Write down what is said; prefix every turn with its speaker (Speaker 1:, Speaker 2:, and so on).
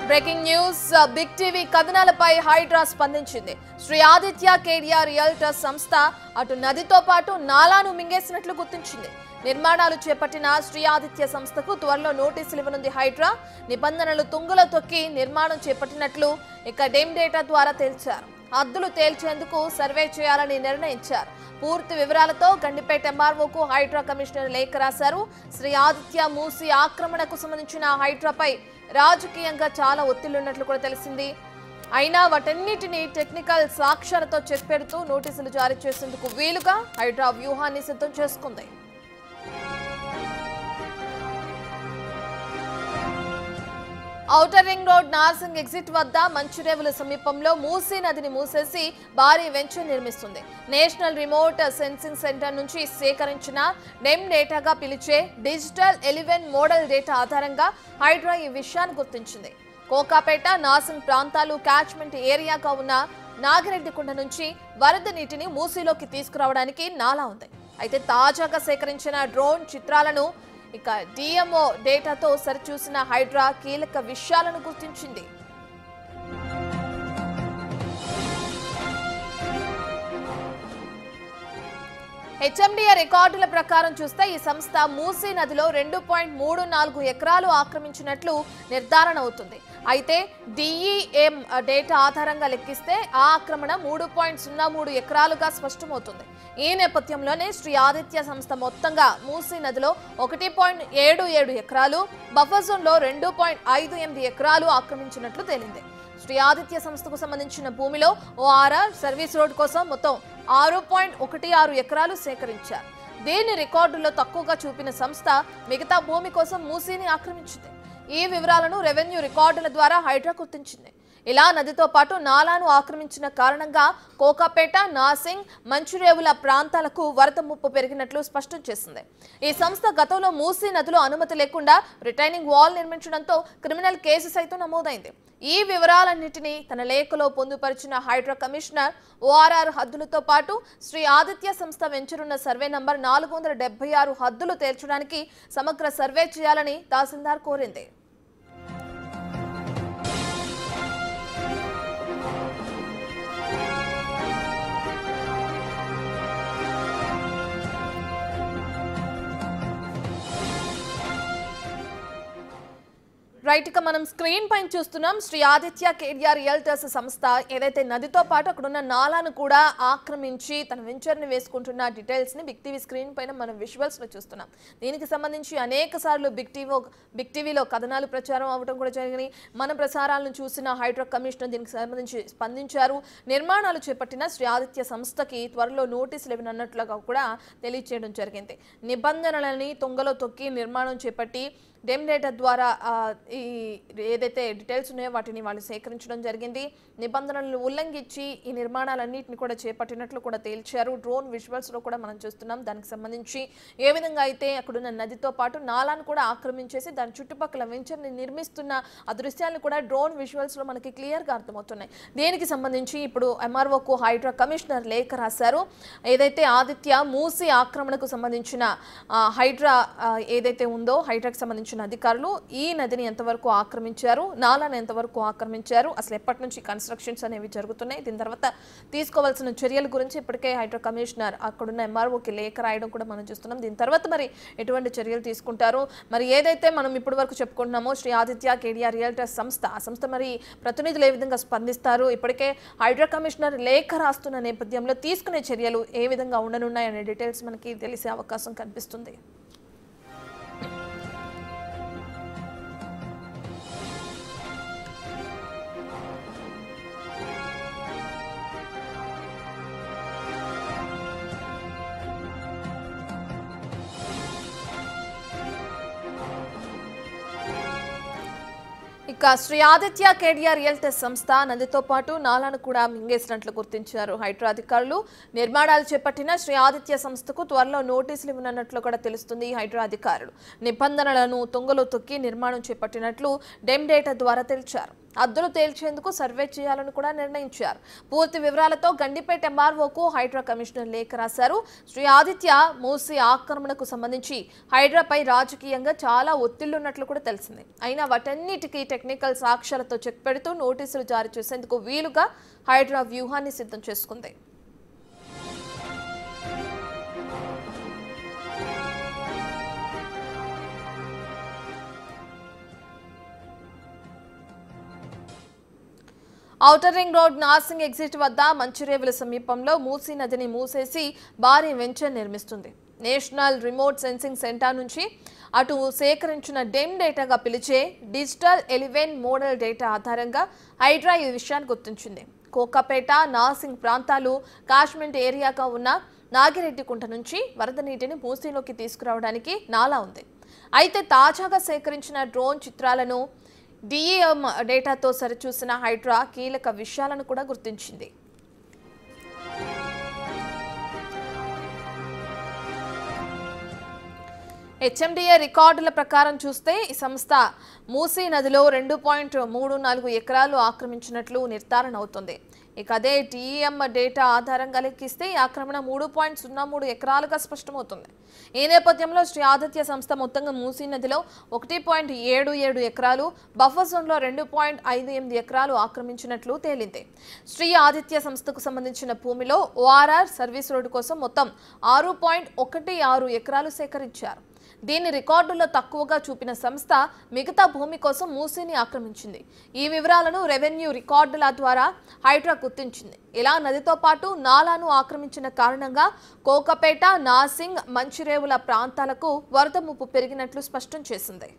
Speaker 1: Breaking news big TV కథనాలపై హైడ్రా స్పందించింది. Shri Aditya KDR realtors సంస్థ అటు నదితో పాటు నాలాను మింగేసినట్లు గుర్తించింది. నిర్మాణాలు చేపట్టిన శ్రీ ఆదిత్య సంస్థకు త్వరలో నోటీసులు ఇవ్వనుంది హైడ్రా. నిబంధనలు తుంగలో తొక్కి నిర్మాణం చేపట్టినట్లు ఇక డెమ్ డేటా ద్వారా తేల్చారు. హద్దులు తేల్చేందుకు సర్వే చేయాలని నిర్ణయించారు. పూర్తి వివరాలతో గండిపేట ఎంఆర్ఓకు హైడ్రా కమిషనర్ లేఖ రాశారు. శ్రీ ఆదిత్య మూసి ఆక్రమణకు సంబంధించిన హైడ్రాపై రాజకీయంగా చాలా ఒత్తిళ్లున్నట్లు కూడా తెలిసింది. అయినా వాటన్నిటిని టెక్నికల్ సాక్ష్యాలతో చెప్పెడుతూ నోటీసులు జారీ చేసేందుకు వీలుగా హైడ్రా వ్యూహాన్ని సిద్ధం చేసుకుంది. Outer ring road Narsingi exit వద్ద మంచిరేవుల సమీపంలో మూసీ నదిని మూసేసి భారీ వెంచర్ నిర్మిస్తుంది. నేషనల్ రిమోట్ సెన్సింగ్ సెంటర్ నుంచి సేకరించిన డెమ్ డేటాగా పిలిచే డిజిటల్ 11 మోడల్ డేటా ఆధారంగా హైడ్రా ఈ విషయాన్ని గుర్తించింది. కోకాపేట నార్సింగ్ ప్రాంతాలు క్యాచ్మెంట్ ఏరియాగా ఉన్న నాగిరెడ్డికొండ నుంచి వరద నీటిని మూసీలోకి తీసుకురావడానికి నాలా ఉంది. అయితే తాజాగా సేకరించిన డ్రోన్ చిత్రాలను ఇక డిఎంఓ డేటాతో సరిచూసిన హైడ్రా కీలక విషయాలను గుర్తించింది. హెచ్ఎండిఏ రికార్డుల ప్రకారం చూస్తే ఈ సంస్థ మూసీ నదిలో 2.34 ఎకరాలు ఆక్రమించినట్లు నిర్ధారణ అవుతుంది. అయితే డిఈఎం డేటా ఆధారంగా లెక్కిస్తే ఆ ఆక్రమణ 3.03 ఎకరాలుగా స్పష్టమవుతుంది. ఈ నేపథ్యంలోనే శ్రీ ఆదిత్య సంస్థ మొత్తంగా మూసీ నదిలో 1.77 ఎకరాలు, బఫర్ జోన్లో 2.58 ఎకరాలు ఆక్రమించినట్లు తేలింది. శ్రీ ఆదిత్య సంస్థకు సంబంధించిన భూమిలో ఓఆర్ఆర్ సర్వీస్ రోడ్ కోసం మొత్తం 6.16 ఎకరాలు సేకరించారు. దీన్ని రికార్డుల్లో తక్కువగా చూపిన సంస్థ మిగతా భూమి కోసం మూసీని ఆక్రమించింది. ఈ వివరాలను రెవెన్యూ రికార్డుల ద్వారా హైడ్రా గుర్తించింది. ఇలా నదితో పాటు నాలాను ఆక్రమించిన కారణంగా కోకాపేట, నార్సింగ్, మంచిరేవుల ప్రాంతాలకు వరద ముప్పు పెరిగినట్లు స్పష్టం చేసింది. ఈ సంస్థ గతంలో మూసీ నదిలో అనుమతి లేకుండా రిటైనింగ్ వాల్ నిర్మించడంతో క్రిమినల్ కేసు సైతం నమోదైంది. ఈ వివరాలన్నింటినీ తన లేఖలో పొందుపరిచిన హైడ్రా కమిషనర్ ఓఆర్ఆర్ హద్దులతో పాటు శ్రీ ఆదిత్య సంస్థ వెంచరున్న సర్వే నంబర్ 476 హద్దులు తేల్చడానికి సమగ్ర సర్వే చేయాలని తహసీల్దార్ కోరింది. రైట్, ఇక మనం స్క్రీన్ పైన చూస్తున్నాం. శ్రీ ఆదిత్య కేడిఆర్ రియల్టర్స్ సంస్థ ఏదైతే నదితో పాటు అక్కడున్న నాలాను కూడా ఆక్రమించి తన వెంచర్ని వేసుకుంటున్న డీటెయిల్స్ని బిగ్ టీవీ స్క్రీన్ పైన మనం విజువల్స్లో చూస్తున్నాం. దీనికి సంబంధించి అనేక సార్లు బిగ్ టీవీలో కథనాలు ప్రచారం అవ్వడం కూడా జరిగినాయి. మన ప్రసారాలను చూసిన హైడ్రా కమిషనర్ దీనికి సంబంధించి స్పందించారు. నిర్మాణాలు చేపట్టిన శ్రీ ఆదిత్య సంస్థకి త్వరలో నోటీసులు ఇవ్వనున్నట్లుగా కూడా తెలియజేయడం జరిగింది. నిబంధనలని తొంగలో తొక్కి నిర్మాణం చేపట్టి డెమ్ డేటా ద్వారా ఈ ఏదైతే డీటెయిల్స్ ఉన్నాయో వాటిని వాళ్ళు సేకరించడం జరిగింది. నిబంధనలను ఉల్లంఘించి ఈ నిర్మాణాలన్నింటినీ కూడా చేపట్టినట్లు కూడా తేల్చారు. డ్రోన్ విజువల్స్లో కూడా మనం చూస్తున్నాం. దానికి సంబంధించి ఏ విధంగా అయితే అక్కడున్న నదితో పాటు నాలాను కూడా ఆక్రమించేసి దాని చుట్టుపక్కల వెంచర్ని నిర్మిస్తున్న ఆ దృశ్యాలను కూడా డ్రోన్ విజువల్స్లో మనకి క్లియర్గా అర్థమవుతున్నాయి. దీనికి సంబంధించి ఇప్పుడు ఎంఆర్ఓకు హైడ్రా కమిషనర్ లేఖ రాశారు. ఏదైతే ఆదిత్య మూసీ ఆక్రమణకు సంబంధించిన హైడ్రా ఏదైతే ఉందో హైడ్రాకి సంబంధించిన అధికారులు ఈ నదిని ఎంతవరకు ఆక్రమించారు, నాలాను ఎంతవరకు ఆక్రమించారు, అసలు ఎప్పటి నుంచి కన్స్ట్రక్షన్స్ అనేవి జరుగుతున్నాయి, దీని తర్వాత తీసుకోవాల్సిన చర్యల గురించి ఇప్పటికే హైడ్రా కమిషనర్ అక్కడున్న ఎంఆర్ఓకి లేఖ రాయడం కూడా మనం చూస్తున్నాం. దీని తర్వాత మరి ఎటువంటి చర్యలు తీసుకుంటారు, మరి ఏదైతే మనం ఇప్పటి వరకు చెప్పుకుంటున్నామో శ్రీ ఆదిత్య కేడిఆర్ రియల్టర్స్ సంస్థ ఆ సంస్థ మరి ప్రతినిధులు ఏ విధంగా స్పందిస్తారు, ఇప్పటికే హైడ్రా కమిషనర్ లేఖ రాస్తున్న నేపథ్యంలో తీసుకునే చర్యలు ఏ విధంగా ఉండనున్నాయనే డీటెయిల్స్ మనకి తెలిసే అవకాశం కనిపిస్తుంది. ఇక శ్రీ ఆదిత్య కేడిఆర్ రియల్టర్స్ సంస్థ నదితో పాటు నాలాను కూడా మింగేసినట్లు గుర్తించారు హైడ్రా అధికారులు. నిర్మాణాలు చేపట్టిన శ్రీ ఆదిత్య సంస్థకు త్వరలో నోటీసులు ఇవ్వనున్నట్లు కూడా తెలుస్తుంది. హైడ్రా అధికారులు నిబంధనలను తొంగలో తొక్కి నిర్మాణం చేపట్టినట్లు డెమ్ డేటా ద్వారా తెలిచారు. అద్దులు తేల్చేందుకు సర్వే చేయాలని కూడా నిర్ణయించారు. పూర్తి వివరాలతో గండిపేట ఎంఆర్ఓకు హైడ్రా కమిషనర్ లేఖ రాశారు. శ్రీ ఆదిత్య మూసీ ఆక్రమణకు సంబంధించి హైడ్రాపై రాజకీయంగా చాలా ఒత్తిళ్లున్నట్లు కూడా తెలిసింది. అయినా వాటన్నిటికీ టెక్నికల్ సాక్ష్యాలతో చెక్ పెడుతూ నోటీసులు జారీ చేసేందుకు వీలుగా హైడ్రా వ్యూహాన్ని సిద్ధం చేసుకుంది. Outer ring road Narsingi exit వద్ద మంచిరేవుల సమీపంలో మూసీ నదిని మూసేసి భారీ వెంచర్ నిర్మిస్తుంది. నేషనల్ రిమోట్ సెన్సింగ్ సెంటర్ నుంచి అటు సేకరించిన డెమ్ డేటాగా పిలిచే డిజిటల్ ఎలివెన్ మోడల్ డేటా ఆధారంగా హైడ్రా ఈ విషయాన్ని గుర్తించింది. కోకాపేట నార్సింగ్ ప్రాంతాలు కాశ్మెంట్ ఏరియాగా ఉన్న నాగిరెడ్డికుంట నుంచి వరద నీటిని మూసీలోకి తీసుకురావడానికి నాలా ఉంది. అయితే తాజాగా సేకరించిన డ్రోన్ చిత్రాలను డిఎం డేటాతో సరిచూసిన హైడ్రా కీలక విషయాలను కూడా గుర్తించింది. హెచ్ఎండిఏ రికార్డుల ప్రకారం చూస్తే ఈ సంస్థ మూసీ నదిలో 2.34 ఎకరాలు ఆక్రమించినట్లు నిర్ధారణ అవుతుంది. ఇక అదే టీఎం డేటా ఆధారంగా లెక్కిస్తే ఈ ఆక్రమణ 3.03 ఎకరాలుగా స్పష్టమవుతుంది. ఈ నేపథ్యంలో శ్రీ ఆదిత్య సంస్థ మొత్తంగా మూసీ నదిలో 1.77 ఎకరాలు, బఫర్ జోన్లో 2.58 ఎకరాలు ఆక్రమించినట్లు తేలింది. శ్రీ ఆదిత్య సంస్థకు సంబంధించిన భూమిలో ఓఆర్ఆర్ సర్వీస్ రోడ్డు కోసం మొత్తం 6.16 ఎకరాలు సేకరించారు. దీన్ని రికార్డుల్లో తక్కువగా చూపిన సంస్థ మిగతా భూమి కోసం మూసీని ఆక్రమించింది. ఈ వివరాలను రెవెన్యూ రికార్డుల ద్వారా హైడ్రా గుర్తించింది. ఇలా నదితో పాటు నాలాను ఆక్రమించిన కారణంగా కోకపేట, నార్సింగ్, మంచిరేవుల ప్రాంతాలకు వరద ముప్పు పెరిగినట్లు స్పష్టం చేసింది.